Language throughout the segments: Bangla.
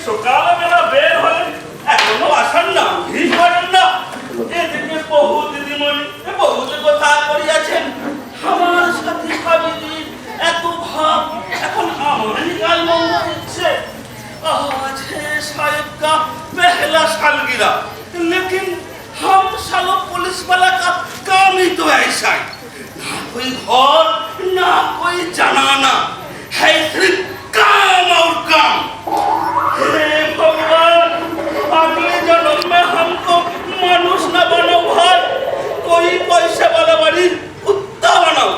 সকালবেলা বের হলেন, এখনো আসার নামই করেন না। এদিকে বহু দিদিমণি বহুতে কোথায় করিয়াছেন। আমার সাথে স্বামীজির এত ভাব, এখন আমারই গাল মন্দ দিচ্ছে। आज है साहिब का पहला सालगिरह, लेकिन हम सालों पुलिस वाला का काम ही तो ऐसा है, ना कोई घर ना कोई जनाना है, सिर्फ काम और काम। हे भगवान, अगले जन्म में हमको मनुष्य न बनाओ भाई, कोई पैसे वाला बड़ी कुत्ता बनाओ,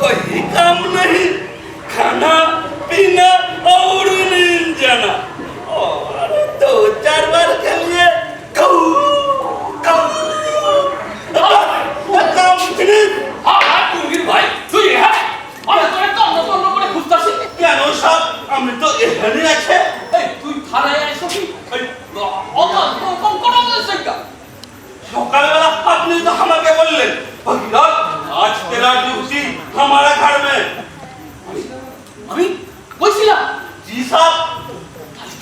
कोई काम नहीं, खाना पीना और नींद जाना, और दो चार बार के लिए काम फिनिश। हाँ कुंगिर भाई तू ये है और তোরে তন্ন করে খুঁজতাছিস কেন সব? আমি তো এখানে আছে। এই তুই থানায় আইছো কি? এই অত কম করো না সেটা। সকালবেলা আপনি তো আমাকে বললেন ভগীরথ, आज तेरा ड्यूटी हमारा घर में। আমি কইছিলাম जी साहब।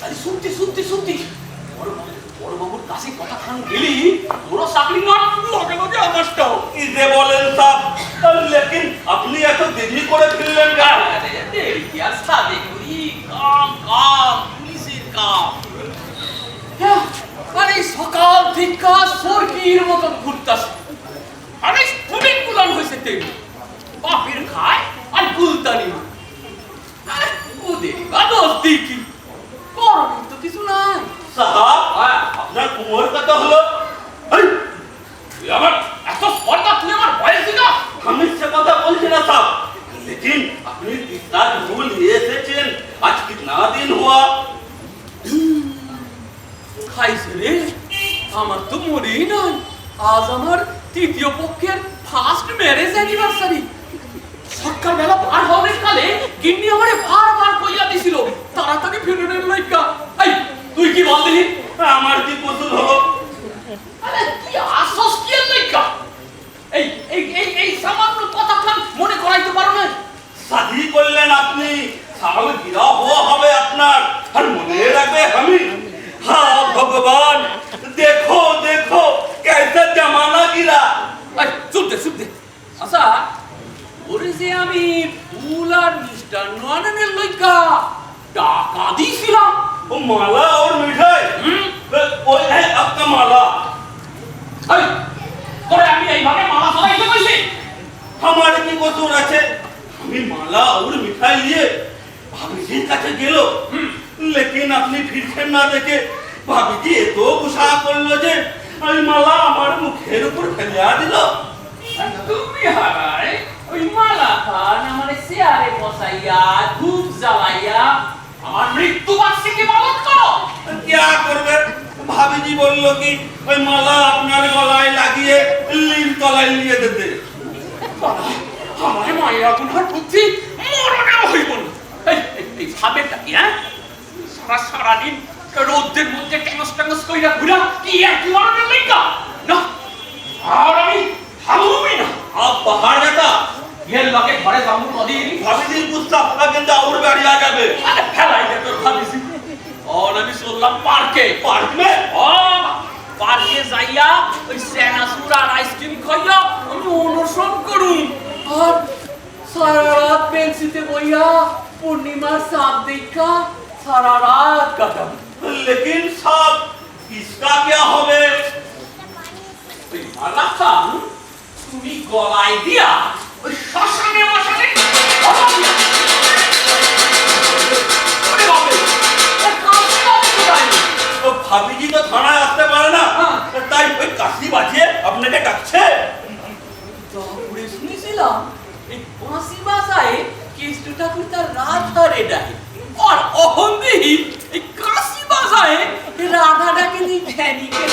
তালি শুনতি বড় বাবুর কাছে কথা খান গেলি বড় চাকরি না লগে লগে আমারটাও इसे बोलें साहब, लेकिन अपनी ऐसा देरी করে ফিরলেন কেন? দেরি কি আর সাদে করি কাম পুলিশের কাম। আরে সকাল থেকে সরকির মতন ঘুরতাছে, আরে স্টুডেন্ট গুলান হইছে তেমনি বাপের খায় আর গুলতানি ওদের বাদস দেখি করণের তো কিছু নাই। সাহেব, আপনার উমর কত হলো? তুই আমার এত স্পর্ধা, তুই আমার বয়স দিনা। আমি সে কথা বলছি না সাহেব, लेकिन अपनी तीसरा झूल लिए से चेन आज कितना दिन हुआ? খাইছে রে, আমার তো মনেই নাই আজ আমার তৃতীয় পক্ষের ফার্স্ট ম্যারেজ অ্যানিভার্সারি। সকালবেলা বার হওয়ার কালে গিন্নি আমারে বারবার কইয়া দিছিল তাড়াতাড়ি ফিরনের লাইকা। এই তুই কি বল দিলি? আমার কি কসুর হলো? আরে তুই আসস কি লাইকা? এই এই এই এই সামান্য কথাখান মনে করাইতে পারো না? শাদি করলেন আপনি, সালগিরহ হবে আপনার, আর মনে রাখবে আমি। हाँ भगवान, देखो देखो कैसा जमाना गिरा। এই চুপ দে। আচ্ছা ওরে যে আমি ফুল আর মিষ্টান্ন আনানের লইকা টাকা দিছিলাম, वो माला और मिठाई, वो है आपका माला। এই তোরে আমি এইভাবে মালা ধরাইতে কইছি? हमारे की कसूर আছে? আমি মালা और मिठाई लिए ভাবিজির কাছে গেল, लेकिन আপনি ফিরছেন না দেখে ভাবিজি এত গুসা করলো যে আমি মালা আমার মুখের উপর ফেলিয়া দিল। তুমি হারাই ওই মালা খান আমার চেয়ারে বসাইয়া ধূপ জ্বালাইয়া আমার মৃত্যু বার্ষিকী পালন করো। क्या করবে? ভাবিজি বলল কি ওই মালা আপনার গলায় লাগিয়ে লিম তলায় নিয়ে দিতে। আমার মায়ের গুনার বুদ্ধি মরণেও হইব না। এই ভাবেটা কি? সারাদিন রোদের মধ্যে টাঙস কইরা ঘুরা কি এক মরণের লইকা না, আর আমি থামুমি না। आप बाहर बेटा, এর লগে ঘরে যাবো কদিন ভাবিজির গুস্সা আপনার কিন্তু আউর বাড়ি আ যাবে। আরে ফেলাই দে তোর ভাবিছি। আমি চললাম পার্কে। पार्क में পার্কে যাইয়া ওই সেনাসুর আর আইসক্রিম খাইয়া আমি অনুসরণ করুন, আর সারা রাত বেঞ্চিতে বইয়া পূর্ণিমার চাঁদ দেখা সারা রাত কাটাবো। लेकिन साहब इसका क्या হবে? ওই মালা খান তুমি গলায় দিয়া ওই শ্মশানে মশানে তো ভাবিজি তো থানায় আসতে পারে না, তাই ওই কাশি বাজিয়ে আপনাকে ডাকছে। তারপরে শুনেছিলাম এই বাঁশি বাজায় কৃষ্ণ ঠাকুর তার রাধারে ডাকে, আর অহন্দি এই কাশি বাজায় রাধা ডাকে নি ভ্যানিকে।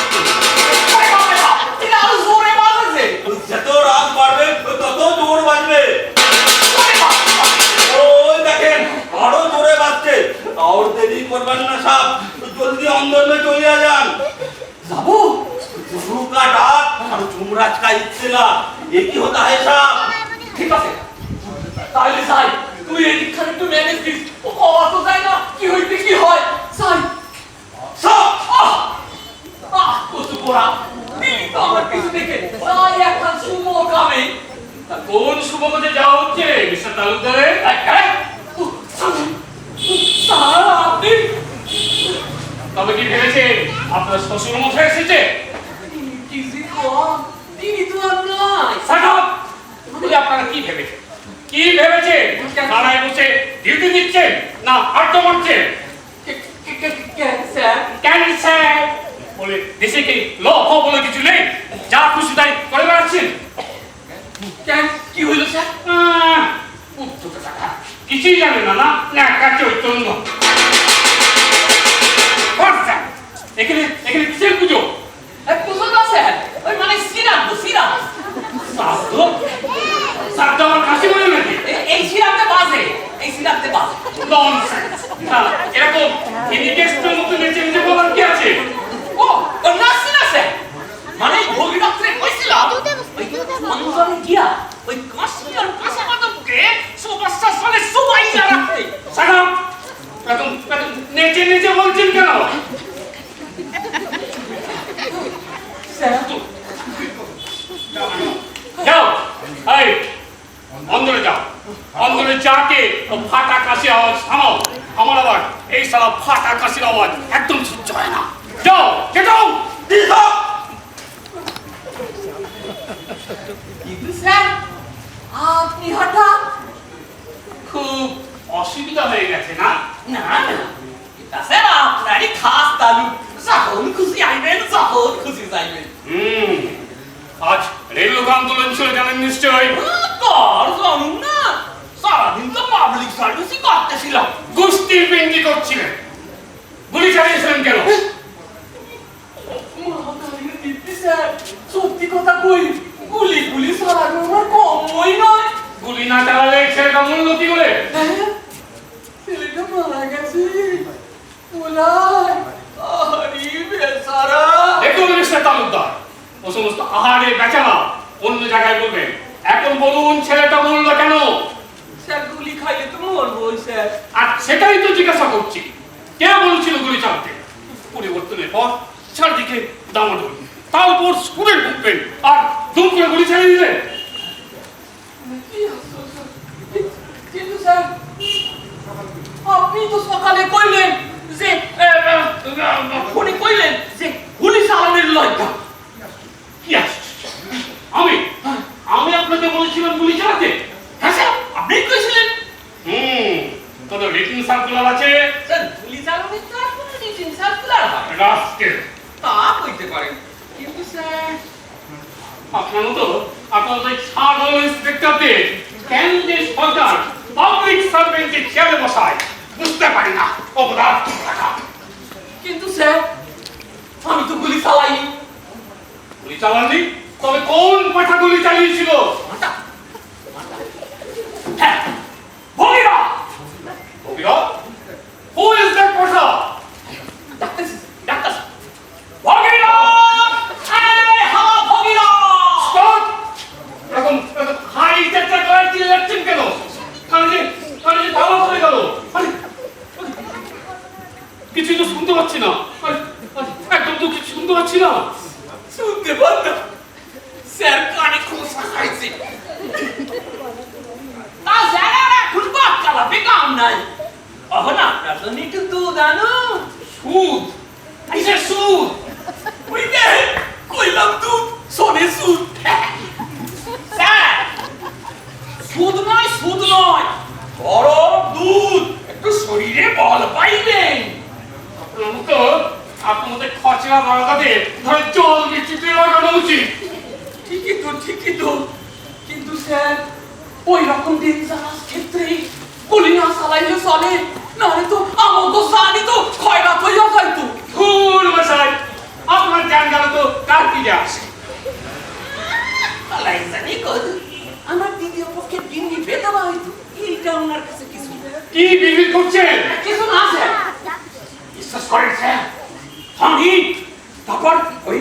জোরে বাজাছে, যত রাত বাড়বে তত জোর বাজবে। ওই দেখেন আরো জোরে বাজছে। और देरी করবেন না সাহেব, जल्दी अंदर में चले जान। যাবো गुरु का डाक और जुमराज का इत्तला एक ही होता है साहब। ঠিক আছে তাহলে যাই, তুই এদিকখানে একটু ম্যানেজ দিস। ও কওয়া তো যায় না কি হইতে কি হয়। যাই মিস্টার তালুকদারে? স্যার আপনি তবে কি ভেবেছেন আপনার শ্বশুর মশাই এসেছে? কি যে কম তিনি তো আর নাই সাকাত! বলে আপনারা কি ভেবেছেন? কি ভেবেছেন? থানায় বসে ডিউটি দিচ্ছেন না আড্ডা মারছেন? স্যার ক্যান্সার বলে দেশে কি ল বলে কিছু নেই? যা খুশি তাই করে বেড়াচ্ছেন। কি হইল স্যার? উত্তর টাকা কিছুই জানে না না না কাছে ওই তরুণ এখানে এখানে কিসের পুজো? পুজো না স্যার ওই মানে সিরাপ শ্রাদ্ধ? শ্রাদ্ধ আমার কাছে মনে নাকি? এই সিরাপতে বাজে এই সিরাপতে বাজে ননসেন্স! এরকম ইন্ডিকেশনের মতো নেচে নেচে বলার কি আছে? ও নাচছি না স্যার মানে গভীর রাত্রে কইছিলাম ওই মনজরে গিয়া ওই কাশি আর কাঁচা মাদককে সুপারস্টার সালে সুবাইয়া রাখতে সাকাম! এরকম নেচে নেচে বলছেন কেন? স্যার যাও এই অন্দরে যাও অন্দরে যাকে ও ফাটা কাশি আওয়াজ থামাও। আমার আবার এই সালা ফাটা কাশির আওয়াজ একদম সহ্য হয় না। যাও যাও কিন্তু স্যার আপনি হঠাৎ খুব অসুবিধা হয়ে গেছে না? না এটা স্যার আপনারই খাস তালু যখন খুশি আইবেন যখন খুশি যাইবেন আজ রেললোক আন্দোলন ছিল জানেন নিশ্চয়। তার জানুন না সারাদিন তো পাবলিক সার্ভিসই করতেছিলাম কুস্তি পিন্ডি করছিলেন, গুলি চালিয়েছিলেন কেন? স্যার সত্যি কথা কই গুলি চালানো আমার কমই নয় গুলি না চালালে ছেলেটা মূল্য কি করে? ছেলেটা মারা গেছে ওলাই আরে বেচারা দেখুন মিস্টার তালুকদার, ও সমস্ত আহারে বেচারা অন্য জায়গায় বলবেন। এখন বলুন ছেলেটা মূল্য কেন? স্যার গুলি খাইলে তো মরবো স্যার আর সেটাই তো জিজ্ঞাসা করছি, কে বলেছিল গুলি চালাতে? পরিবর্তনের পর চারদিকে দামাদল, তার উপর স্কুলের ঢুকবেন আর দুম করে গুলি চালিয়ে দিলেন। কিন্তু স্যার আপনি তো সকালে কইলেন যে ফোনে কইলেন যে গুলি চালানোর লজ্জা কি আশ্চর্য! আমি আপনাকে বলেছিলাম গুলি চালাতে? হ্যাঁ স্যার আপনি কইছিলেন কোনো রিটিং সার্কুলার আছে? স্যার গুলি চালানোর তো আর কোনো রিটিন সার্কুলার হয় রাস্কেল! তা কইতে পারেন কিন্তু স্যার আপনার মতো এই ছাগল ইন্সপেক্টরদের কেন যে সরকার পাবলিক সার্ভেন্টের চেয়ারে বসায় বুঝতে পারি না। অপরাধ টাকা কিন্তু স্যার আমি তো গুলি চালাইনি গুলি চালাননি? তবে কোন পাঠা গুলি চালিয়েছিল? হ্যাঁ ভগীরা ভগীরা? Who is that পাঠা? ডাক্তার ভগীরা এই হাওয়া ভগীরা Stop! এরকম হাই চেষ্টা করে চিল্লাচ্ছেন কেন? কানে যে ধাওয়া হয়ে গেল। কিছুই তো শুনতে পাচ্ছি না। একদম তো কিছু শুনতে পাচ্ছি না। শুনতে পান না স্যার কানে খোসা খাইছে তা স্যার আর এখন বাদ চালাবে কাম নাই এখন আপনার জন্য একটু দুধ আনো সুদ? কিসের সুদ? ওই যে কইলাম দুধ শোনে সুদ স্যার সুদ নয় গরম দুধ একটু শরীরে বল পাইবেন আপনার মতো খরচা লাগাতে ধরে জল বৃষ্টিতে লাগানো উচিত। ঠিকই তো কিন্তু স্যার ওই রকম ডেঞ্জারাস ক্ষেত্রে গুলি না চালাইলে চলে নাহলে তো আমাকে জানি তো খয়রাত হইয়া যাইতো ভুল মশাই, আপনার জ্ঞান গেল তো কার কি যায় আসে? আলাই জানি কদ আমার দ্বিতীয় পক্ষে দিনই বেদবা হইতো এইটা ওনার কাছে কিছু কি বিড়বিড় করছেন? কিছু না স্যার বিশ্বাস করেন স্যার আমি তারপর ওই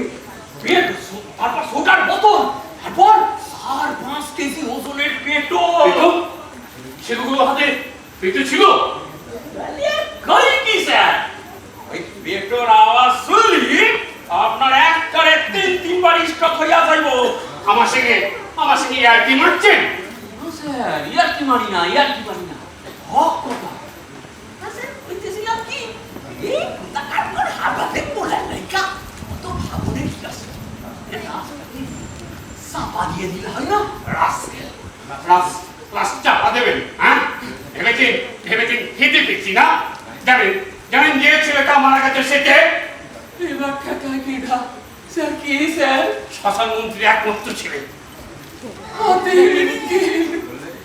পেট তারপর সোটার বোতল তারপর 4-5 কেজি ওজনের পেট্রোল সেগুলো হাতে পেটে ছিল? কই কি স্যার ওই পেট্রোল আওয়াজ শুনলি আপনার একবারে 3-3 স্টক হইয়া যাইবো আমার সঙ্গে আর কি মারছেন? স্যার ইয়ার কি মারি না ইয়ার্কি মারি না হক কথা আচ্ছা কইতেছিলাম কি এই টাকার পর হাবাতে পড়া লাইকা তো ভাবনে কি আছে এটা সাপা দিয়ে দিলে হয় না রাস চাপা দেবেন, হ্যাঁ? ভেবেছেন খেতে পেয়েছি না? জানেন যে ছেলেটা মারা গেছে সে কে? এবার কাকা কি না স্যার কি স্যার শ্মশান মন্ত্রী একমাত্র ছেলে।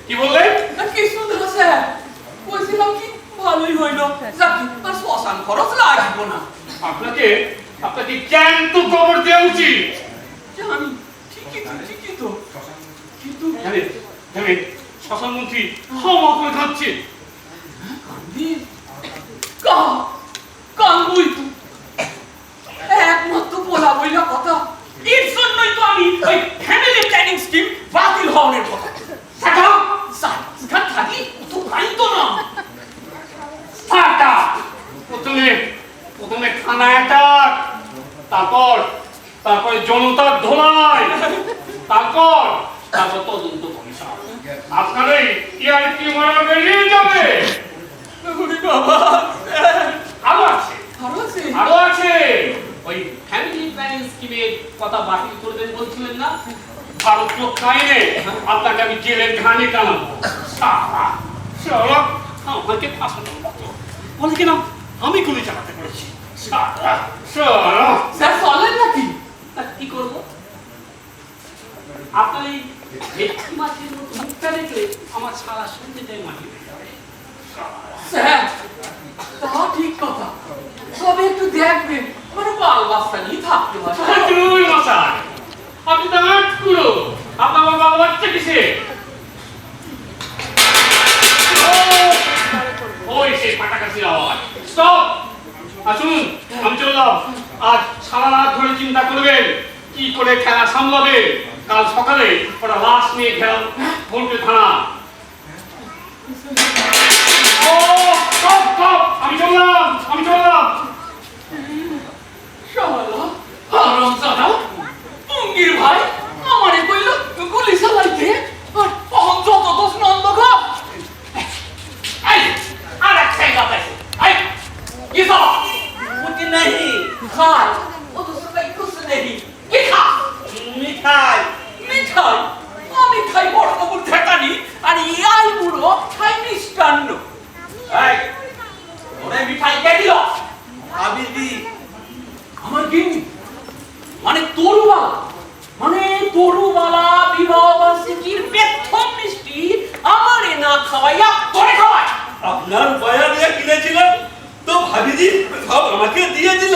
কি বললেন? কিছু না স্যার বলছিলাম কি ভালোই হইল যাকি আর শ্মশান খরচ লাগবে না আপনাকে জ্যান্ত কবর দেওয়া উচিত। জানি ঠিকই তো কিন্তু জানেন শ্মশান মন্ত্রী হাওয়া করে খাচ্ছে। কান্দি কান্দুই তো একমাত্র বলা বইলা কথা এর জন্যই তো আমি ওই ফ্যামিলি প্ল্যানিং স্কিম বাতিল হওয়ার কথা থাকা থাকি তো পাই তো না প্রথমে খানা অ্যাটাক, তারপরে জনতার ধোলাই, তারপর তদন্ত কমিশন। আপনার এই টিআরপি মারা বেরিয়ে যাবে। বাবা আরো আছে ওই ফ্যামিলি প্ল্যানিং স্কিমের কথা বাতিল করবেন বলছিলেন না? ভারতীয় আইনে আপনাকে আমি জেলের ঘানি টানাবো। আমাকে ফাঁসানো বলে কিনা আমি গুলি চালাতে পেরেছি। স্যার চলেন নাকি কি করবো? আপনার এই ভেটকি মাছের মতো মুখটা দেখলে আমার সারা সন্ধে যায় মাটি। স্যার তা ঠিক কথা সবে একটু দেখবেন মানে বাল বাচ্চা নিয়ে থাকতে পারে আপনি তো আট কুড়ো আপনার বাবা বাচ্চা কিসে? ওই সেই পাটাকাশির আওয়াজ। স্টপ! শুনুন, আমি চললাম। আজ সারা রাত ধরে চিন্তা করবেন কি করে খেলা সামলাবে। কাল সকালে ওরা লাশ নিয়ে খেলা ভোল্টে থানা। আমি চললাম। টুঙ্গির ভাই আমারে কইল গুলি চালাইতে আর যত দোষ নন্দ ঘর আর এক সাইড আছে কি সব कुछ नहीं খাই ও তো সবাই কুছ নেই কি খা मिठाई মিঠাই আমি খাই বড় কবুল ঠেকানি আর ইয়াই বুড়ো খাই মিষ্টান্ন এই ওরে মিঠাই কে দিল अभी दी আমার গিন্নি মানে তরুবালা বিবাহ বার্ষিকীর প্রথম মিষ্টি আমারে না খাওয়াইয়া তোরে খাওয়ায় আপনার বয়া দিয়ে কিনেছিলাম তো ভাবিজি সব আমাকে দিয়ে দিল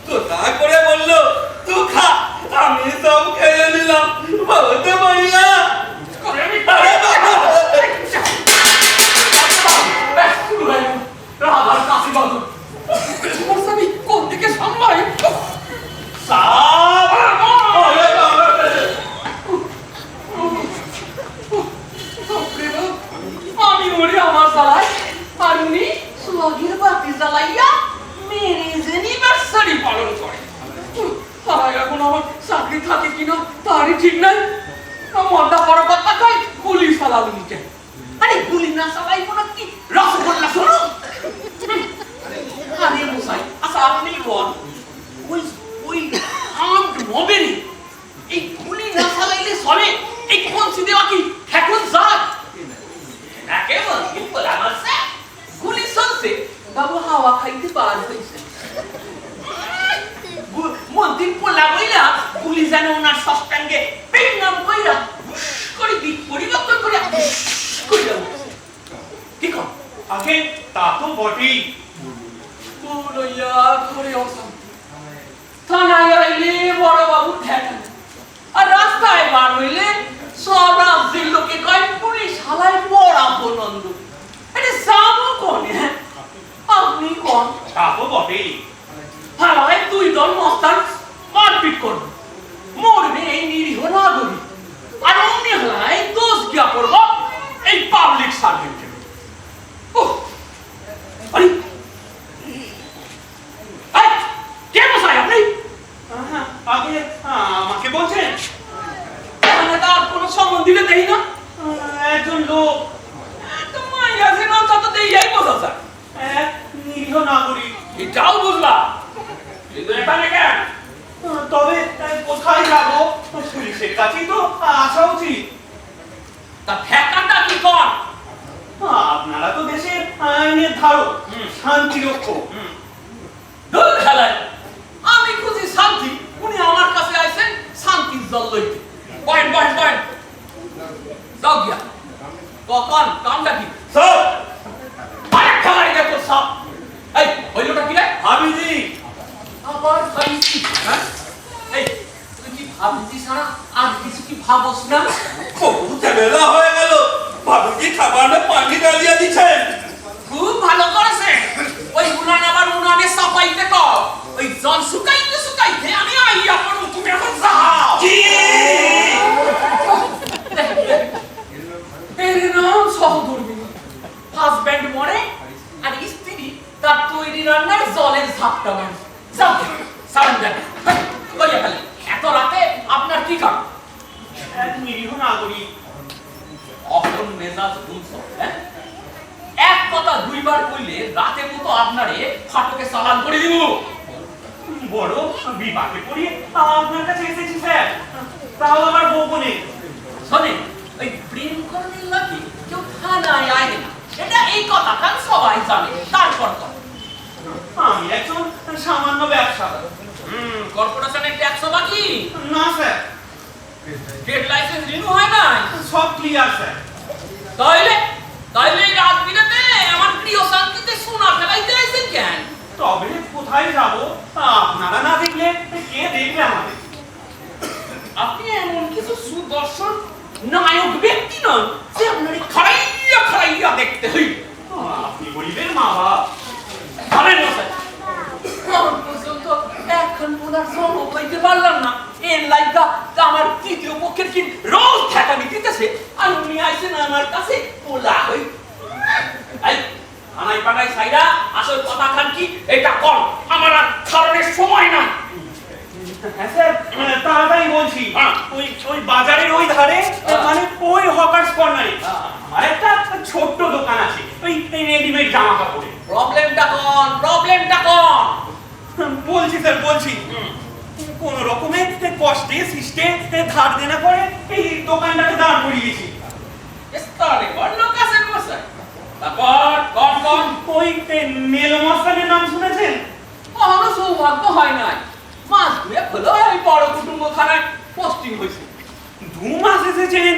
তো তা করে বললো তুই খা আমি সব খেয়ে নিলাম বলতে বললা করে আমি রাধার কাছে বাঁধো তোমার স্বামী কোন দিকে সামলায় সাপ আমি ওরে আমার জ্বালাই আর উনি সোহাগের বাতি জ্বালাইয়া ম্যারেজ অ্যানিভার্সারি পালন করে এখন আমার চাকরি থাকে কিনা তারই ঠিক নাই মনটা বড় কথা কয় গুলি চালালো নিচে আরে গুলি না চালাইবো না কি রসগোল্লা শোনো আরে মশাই আচ্ছা আপনি বল ওই আর্মড মবেরি এই গুলি না চালাইলে চলে এই কনসি দেওয়া কি এখন যাক একেবারে বলা মারছে গুলি চলছে বাবু হাওয়া খাইতে পার হইছে মন্দির পোলা বইলা গুলি যেন ওনার সস্তাঙ্গে পেন্নাম বইলা করে দিক পরিবর্তন করে কি কর আগে তা তো বটেই লইয়া ঘরে অসাম থানায় আইলে বড় বাবু ঠেকান আর রাস্তায় বার হইলে সব রাজ্যের লোকে কয় পুলিশ হালায় বড় আনন্দ এটা সামু কোনে আপনি কোন তা তো বটেই হালায় দুই দল মস্তান মারপিট করবে মরবে এই নিরীহ নাগরিক আর অমনি হালায় দোষ গিয়া করব এই পাবলিক সার্ভেন্ট আরে কে বসায় আপনি আগে আমাকে বলছেন এখানে তো আর কোনো সম্মান দিলে দেই না একজন লোক নাগরিক। এটাও বুঝলাম, কিন্তু এখানে কেন? তবে কোথায় যাব? পুলিশের কাছেই তো আসা উচিত। তা ঠেকাটা কি কর? আপনারা তো দেশের আইনের ধারক, শান্তি রক্ষক। দূর খেলায় আমি খুঁজি শান্তি, উনি আমার কাছে আইছেন শান্তির জল লইতে। পয়েন্ট পয়েন্ট পয়েন্ট যাও গিয়া কখন কামটা কি স্যার, আরে খেলাই দেখো সব। এই হইলোটা কি রে? হাবিজি। আবার খাইছি, হ্যাঁ? এই তুই কি ভাবছিস না? আর কিছু কি ভাবস না? বহুত ঝামেলা হয়ে গেল। ভাবিজি খাবারে পানি ডালিয়া দিচ্ছেন। খুব ভালো করেছে। ওই উনান আবার উনানে সাফাইতে কর। ওই জল শুকাইতে শুকাইতে আমি আইয়া পড়ব, তুমি এখন যাও। জি। এর নাম সহধর্মী। হাজব্যান্ড মরে আর স্ত্রী তার তৈরি রান্নার জলের ঝাপটা মারে। যাও সারেন্ডার কইয়া ফেলে। এত রাতে আপনার কি কাম? এক নিরীহ নাগরিক। অহন মেজাজ বুঝছ, হ্যাঁ? এক কথা দুইবার কইলে রাতে মতো আপনারে ফাটকে চালান করে দিব। বড় বিপাকে পড়ি আপনার কাছে এসেছি স্যার। তাও আমার বউ নেই। শোনেন, ওই প্রেম করলে লাগে কেউ থানায় আয় না, এটা এই কথাটা সবাই জানে। তারপর তো আমি একজন সামান্য ব্যবসাদার। কর্পোরেশনের ট্যাক্স বাকি, না স্যার, ট্রেড লাইসেন্স রিনিউ হয় না। সব ক্লিয়ার স্যার। তাইলে তাইলে এই রাত বিরাতে আমার প্রিয় শান্তিতে সোনা ফেলাইতে আইছেন কেন? তবে কোথায় যাব? আপনারা না দেখলে কে দেখবে আমাদের? আপনি এমন কিছু সুদর্শন নায়ক ব্যক্তি নন যে আপনার খাড়াইয়া খাড়াইয়া দেখতে হইবে। আপনি বলিবেন মা বাবা। ভাবেন না স্যার, এখন পর্যন্ত এখন ওনার সঙ্গ হইতে পারলাম না। এর লাইগা আমার তৃতীয় পক্ষের কি রোজ ঠেকানি দিতেছে, আর উনি আইছেন আমার কাছে পোলা হই। এই আনাই পানাই সাইরা আসল কথা খান কি এটা কম, আমার আর খারণের সময় নাই। হ্যাঁ স্যার, তাড়াতাড়ি বলছি। ওই বাজারের ওই ধারে, মানে ওই হকার্স কর্নারে আমার একটা ছোট্ট দোকান আছে, ওই রেডিমেড জামা কাপড়ের। প্রবলেমটা কোন? বলছি স্যার, বলছি। কোন রকমে কষ্টে সৃষ্টে ধার দেনা করে এই দোকানটাকে দাঁড় করিয়েছি। স্তরে বড় কাছে বসে। তারপর কোন ওই নেল মস্তানের নাম শুনেছেন? কখনো সৌভাগ্য হয় নাই। মাস দুয়েক হলো এই বড় কুটুম্বখানায় পোস্টিং হয়েছে। 2 মাস এসেছেন,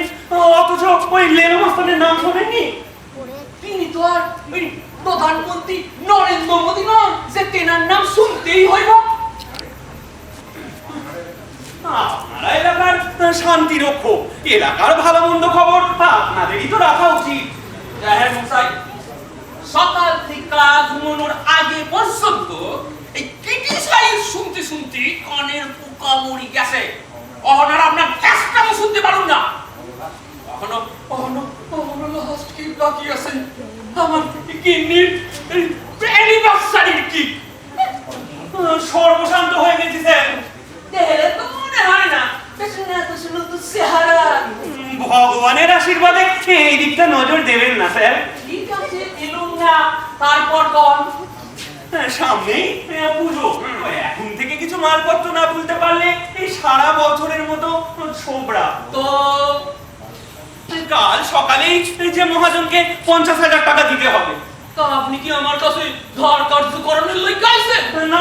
অথচ ওই নেল মস্তানের নাম শোনেননি? তিনি তো আর ওই প্রধানমন্ত্রী নরেন্দ্র মোদী নন যে তেনার নাম শুনতেই হইব। আপনারা এলাকার শান্তি রক্ষক, এলাকার ভালো মন্দ খবর আপনাদেরই তো রাখা উচিত। হ্যাঁ মশাই, সকাল থেকে ঘুমানোর আগে পর্যন্ত এই ক্রিটিসাইজ শুনতে শুনতে কানের পোকা মরি গেছে। অহনার আপনার ফ্যাসটাও শুনতে পারুন না। কখনো লাস্ট কি বাকি আছে আমার কিডনির অ্যানিভার্সারির কি সর্বশান্ত হয়ে গেছি স্যার। দেখলে তো মনে হয় না পেছনে এত সুন্দর তো চেহারা। ভগবানের আশীর্বাদে এই দিকটা নজর দেবেন না স্যার। ঠিক আছে এলুম না, তারপর কোন? সামনেই পুজো, এখন থেকে কিছু মালপত্র না তুলতে পারলে এই সারা বছরের মতো ছোবড়া। তো কাল সকালেই যে মহাজনকে 50,000 টাকা দিতে হবে। তা আপনি কি আমার কাছে ধার কার্যকরণের লইগা আইছেন? না